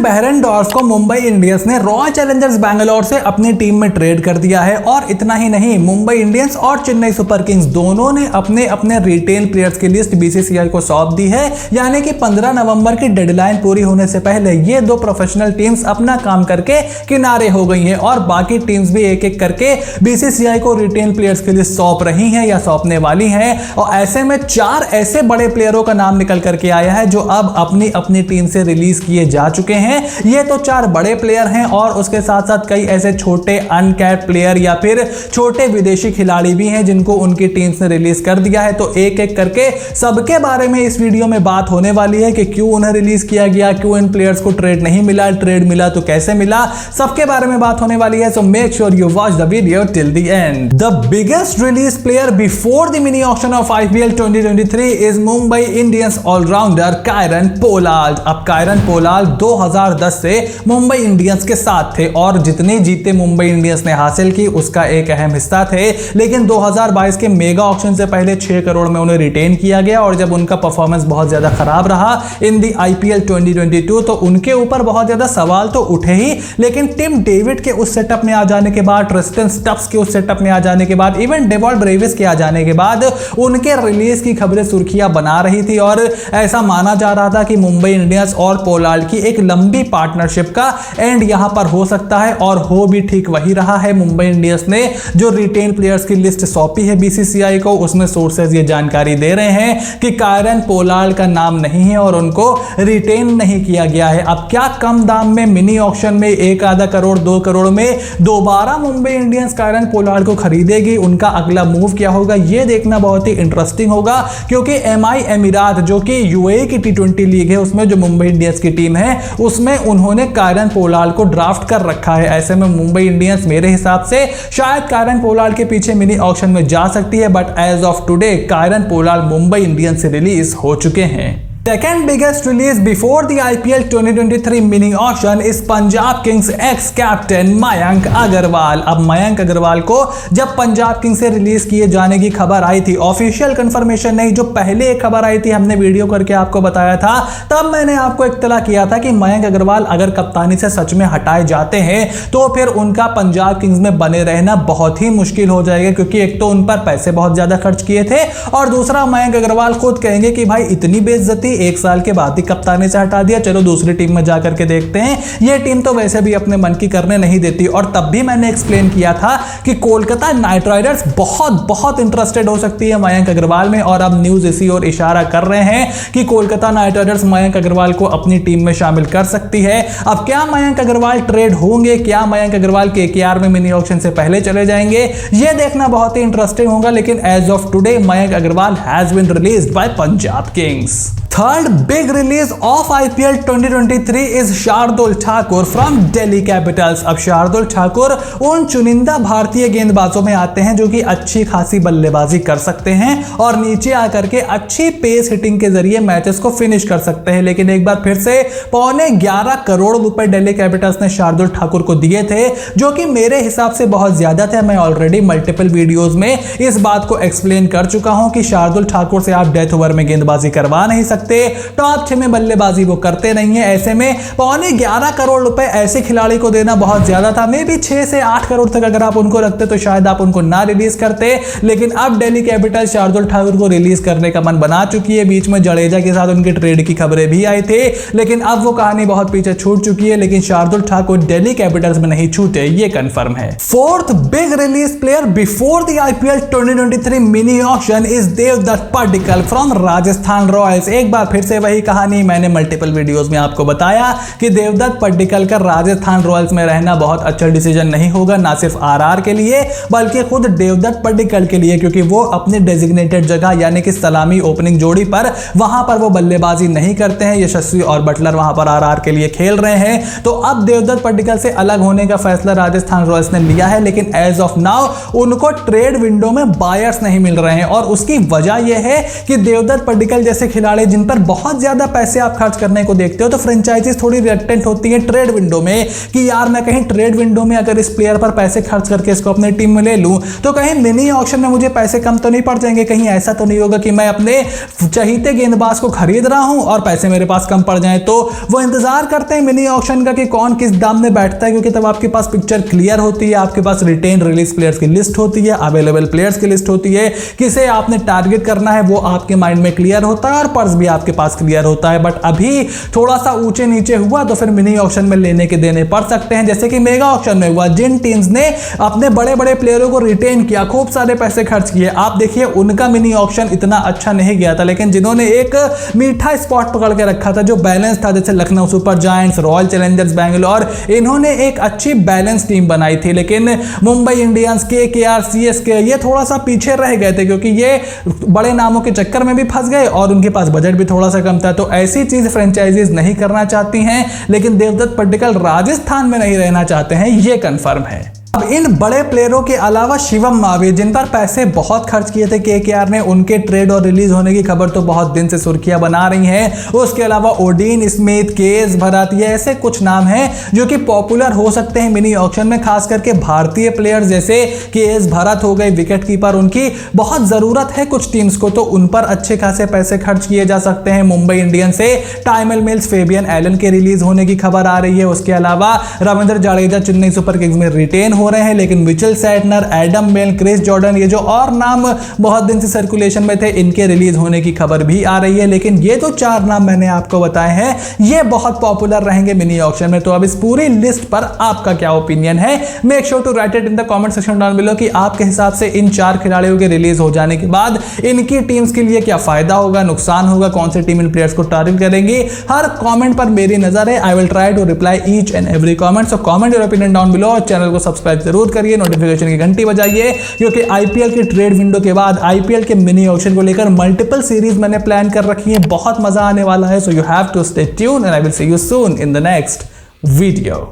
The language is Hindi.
बेहरेनडोर्फ को मुंबई इंडियंस ने रॉयल चैलेंजर्स बैंगलोर से अपनी टीम में ट्रेड कर दिया है। और इतना ही नहीं, मुंबई इंडियंस और चेन्नई सुपर किंग्स दोनों ने अपने अपने रिटेल प्लेयर्स की लिस्ट बीसीसीआई को सौंप दी है। यानी कि 15 नवंबर की डेडलाइन पूरी होने से पहले ये दो प्रोफेशनल टीम्स अपना काम करके किनारे हो गई हैं और बाकी टीम्स भी एक एक करके बीसीसीआई को रिटेल प्लेयर्स की लिस्ट सौंप रही हैं या सौंपने वाली हैं। और ऐसे में 4 ऐसे बड़े प्लेयरों का नाम निकल करके आया है जो अब अपनी अपनी टीम से रिलीज किए जा चुके हैं। ये तो 4 बड़े प्लेयर हैं और उसके साथ साथ कई ऐसे छोटे अनकैप्ड प्लेयर या फिर छोटे विदेशी खिलाड़ी भी हैं जिनको उनकी टीम्स ने रिलीज कर दिया है। तो एक एक करके सबके बारे में इस वीडियो में बात होने वाली है कि क्यों उन्हें रिलीज किया गया, क्यों इन प्लेयर्स को ट्रेड नहीं मिला, ट्रेड मिला तो कैसे मिला, सबके बारे में बात होने वाली है। So make sure you watch the video till the end. The biggest release player before the mini auction of IPL 2023 is Mumbai Indians allrounder Kieron Pollard. अब कायरन पोलार्ड 2010 से मुंबई इंडियंस के साथ थे और जितनी जीतें मुंबई इंडियंस ने हासिल की उसका एक अहम हिस्सा थे। लेकिन 2022 के मेगा ऑक्शन से पहले 6 करोड़ में उन्हें रिटेन किया गया और जब उनका परफॉर्मेंस बहुत ज्यादा खराब रहा इन दी आईपीएल 2022 तो उनके ऊपर बहुत ज्यादा सवाल तो उठे ही। लेकिन टिम डेविड के उस सेटअप में आ जाने के बाद, ट्रिस्टन स्टफ्स के उस सेटअप में आ जाने के बाद, इवन डेवॉल्ट ब्रेविस के आ जाने के बाद उनके रिलीज की खबरें सुर्खियां बना रही थी और ऐसा माना जा रहा था कि मुंबई इंडियंस और पोलार्ड की एक लंबी पार्टनरशिप का एंड यहां पर हो सकता है और हो भी ठीक वही रहा है। मुंबई इंडियंस ने जो रिटेन प्लेयर्स की लिस्ट सौंपी है बीसीसीआई को उसमें सोर्सेज ये जानकारी दे रहे हैं कि कायरन पोलार्ड का नाम नहीं है और उनको रिटेन नहीं किया गया है। अब क्या कम दाम में मिनी ऑक्शन में 1 आधा करोड़ 2 करोड़ में दोबारा मुंबई इंडियंस कायरन पोलार्ड को खरीदेगी, उनका अगला मूव क्या होगा ये देखना बहुत ही इंटरेस्टिंग होगा। क्योंकि एमआई एमिरात जो कि यूएई की T20 लीग है उसमें जो मुंबई इंडियंस की टीम है उसमें उन्होंने कायरन पोलार्ड को ड्राफ्ट कर रखा है। ऐसे में मुंबई इंडियंस मेरे हिसाब से शायद कायरन पोलार्ड के पीछे मिनी ऑक्शन में जा सकती है। But as of today Kieron Pollard Mumbai Indians से रिलीज हो चुके हैं। Second biggest release before the IPL 2023 mini auction is Punjab Kings ex captain Mayank Agarwal. अब मयंक अग्रवाल को जब पंजाब किंग्स से रिलीज किए जाने की खबर आई थी, ऑफिशियल कंफर्मेशन नहीं, जो पहले एक खबर आई थी हमने वीडियो करके आपको बताया था, तब मैंने आपको इत्तला किया था कि मयंक अग्रवाल अगर कप्तानी से सच में हटाए जाते हैं तो फिर उनका पंजाब किंग्स में बने रहना बहुत ही मुश्किल हो जाएगा। क्योंकि एक तो उन पर पैसे बहुत ज्यादा खर्च किए थे और दूसरा मयंक अग्रवाल खुद कहेंगे कि भाई इतनी बेइज्जती 1 साल के बाद ही कप्तानी से हटा दिया, चलो दूसरी टीम में जाकर के देखते हैं। ये टीम तो वैसे भी अपने मन की करने नहीं देती। और तब भी मैंने एक्सप्लेन किया था कि कोलकाता नाइट राइडर्स बहुत इंटरेस्टेड हो सकती है मयंक अग्रवाल में और अब न्यूज इसी ओर इशारा कर रहे हैं कि कोलकाता नाइट राइडर्स मयंक अग्रवाल को अपनी टीम में शामिल कर सकती है। अब क्या मयंक अग्रवाल ट्रेड होंगे, क्या मयंक अग्रवाल केकेआर में मिनी ऑक्शन से पहले चले जाएंगे, यह देखना बहुत ही इंटरेस्टिंग होगा। लेकिन as of today Mayank Agarwal has been released by Punjab Kings. Third big release of IPL 2023 is Shardul Thakur from Delhi Capitals। अब शार्दुल ठाकुर उन चुनिंदा भारतीय गेंदबाजों में आते हैं जो कि अच्छी खासी बल्लेबाजी कर सकते हैं और नीचे आकर के अच्छी पेस हिटिंग के जरिए मैचेस को फिनिश कर सकते हैं। लेकिन एक बार फिर से 11.25 करोड़ रुपए दिल्ली कैपिटल्स ने शार्दुल ठाकुर को दिए थे जो कि मेरे हिसाब से बहुत ज्यादा थे। मैं ऑलरेडी मल्टीपल वीडियोस में इस बात को एक्सप्लेन कर चुका हूं कि शार्दुल ठाकुर से आप डेथ ओवर में गेंदबाजी करवा नहीं सकते, टॉप 6 में बल्लेबाजी वो करते नहीं है। ऐसे में 11.25 करोड़ रुपए ऐसे खिलाड़ी को देना बहुत ज्यादा था। मे भी 6 से 8 करोड़ तक अगर आप उनको रखते तो शायद आप उनको ना रिलीज करते। लेकिन अब दिल्ली कैपिटल शार्दुल ठाकुर को रिलीज करने का मन बना चुकी है। बीच में जडेजा के साथ उनके ट्रेड की खबरें भी आई थी लेकिन अब वो कहानी बहुत पीछे छूट चुकी है। लेकिन शार्दुल ठाकुर दिल्ली कैपिटल्स में नहीं छूटे, ये कंफर्म है। Fourth big release player before the IPL 2023 mini auction is Devdutt Padikkal from Rajasthan Royals. एक बार फिर से वही कहानी, मैंने मल्टीपल वीडियोस में आपको बताया कि देवदत्त पड्डीकल का राजस्थान रॉयल्स में रहना बहुत अच्छा डिसीजन नहीं होगा, ना सिर्फ आरआर के लिए बल्कि खुद देवदत्त पड्डीकल के लिए। क्योंकि वो अपनी डेजिग्नेटेड जगह यानी कि सलामी ओपनिंग जोड़ी पर वहां पर वो बल्लेबाजी नहीं करते हैं। यशस्वी और बटलर वहां पर आरआर के लिए खेल रहे हैं। तो अब देवदत्त पड्डीकल से अलग होने का फैसला राजस्थान रॉयल्स ने लिया है। लेकिन एज ऑफ नाउ उनको ट्रेड विंडो में बायर्स नहीं मिल रहे हैं और उसकी वजह यह है कि देवदत्त पड्डीकल जैसे खिलाड़ी जिन पर बहुत ज्यादा पैसे आप खर्च करने को देखते हो, तो फ्रेंचाइजीज थोड़ी रिएक्टेंट होती है ट्रेड विंडो में कि यार मैं कहीं ट्रेड विंडो में अगर इस प्लेयर पर पैसे खर्च करके इसको अपने टीम में ले लूं तो कहीं मिनी ऑक्शन में मुझे पैसे कम तो नहीं पड़ जाएंगे, कहीं ऐसा तो नहीं होगा कि मैं अपने चहीते गेंदबाज को खरीद रहा हूं और पैसे मेरे पास कम पड़ जाएं। तो वो इंतजार करते हैं मिनी ऑक्शन का कि कौन किस दाम में बैठता है, क्योंकि तब आपके पास पिक्चर क्लियर होती है, आपके पास रिटेन रिलीज प्लेयर्स की लिस्ट होती है, अवेलेबल प्लेयर्स की लिस्ट होती है, किसे आपने टारगेट करना है वो आपके माइंड में क्लियर होता है और पर्स भी आपके पास क्लियर होता है। बट अभी थोड़ा सा ऊंचे नीचे हुआ तो फिर मिनी ऑक्शन में लेने के देने पड़ सकते हैं, जैसे कि मेगा ऑक्शन में हुआ। जिन टीम्स ने अपने बड़े बड़े प्लेयरों को रिटेन किया, खूब सारे पैसे खर्च किए, आप देखिए उनका मिनी ऑक्शन इतना अच्छा नहीं गया था। लेकिन जिन्होंने एक मीठा स्पॉट पकड़ के रखा था जो बैलेंस था, जैसे Lucknow super giants, royal Challengers Bangalore, इन्होंने एक अच्छी बैलेंस टीम बनाई थी। लेकिन मुंबई इंडियंस, केकेआर, सीएसके ये थोड़ा सा पीछे रह गए थे क्योंकि ये बड़े नामों के चक्कर में भी फंस गए और उनके पास बजट भी थोड़ा सा कम था। तो ऐसी चीज फ्रेंचाइजीज नहीं करना चाहती हैं, लेकिन देवदत्त पड्डीकल राजस्थान में नहीं रहना चाहते हैं, ये कंफर्म है। अब इन बड़े प्लेयरों के अलावा शिवम मावी, जिन पर पैसे बहुत खर्च किए थे केकेआर ने, उनके ट्रेड और रिलीज होने की खबर तो बहुत दिन से सुर्खियां बना रही हैं। उसके अलावा ओडीन स्मिथ, केएस भरत, ये ऐसे कुछ नाम हैं जो कि पॉपुलर हो सकते हैं मिनी ऑक्शन में, खास करके भारतीय प्लेयर्स जैसे केएस भरत हो गए विकेट कीपर, उनकी बहुत जरूरत है कुछ टीम्स को, तो उन पर अच्छे खासे पैसे खर्च किए जा सकते हैं। मुंबई इंडियंस से टाइमल मिल्स, फेबियन एलन के रिलीज होने की खबर आ रही है। उसके अलावा रविंद्र जडेजा चेन्नई सुपर किंग्स में रिटेन हो रहे हैं, लेकिन Mitchell Santner, Adam Bell, Chris Jordan, ये जो और नाम बहुत दिन से सर्कुलेशन में थे, इनके रिलीज होने की खबर भी आ रही है। लेकिन ये जो 4 नाम मैंने आपको बताए हैं ये बहुत पॉपुलर रहेंगे मिनी ऑक्शन में। तो अब इस पूरी लिस्ट पर आपका क्या ओपिनियन है? Make sure to write it in the comment section down below कि आपके हिसाब से इन 4 खिलाड़ियों के रिलीज हो जाने के बाद इनकी टीम्स के लिए क्या फायदा होगा, नुकसान होगा, कौन से टीम इन प्लेयर्स को टारगेट करेंगे। हर कमेंट पर मेरी नजर है। I will try to reply each and every comment. So comment your opinion down below और चैनल को सब्सक्राइब जरूर करिए, नोटिफिकेशन की घंटी बजाइए, क्योंकि आईपीएल की ट्रेड विंडो के बाद आईपीएल के मिनी ऑक्शन को लेकर मल्टीपल सीरीज मैंने प्लान कर रखी है, बहुत मजा आने वाला है। So you have to stay tune and I will see you soon in the next video.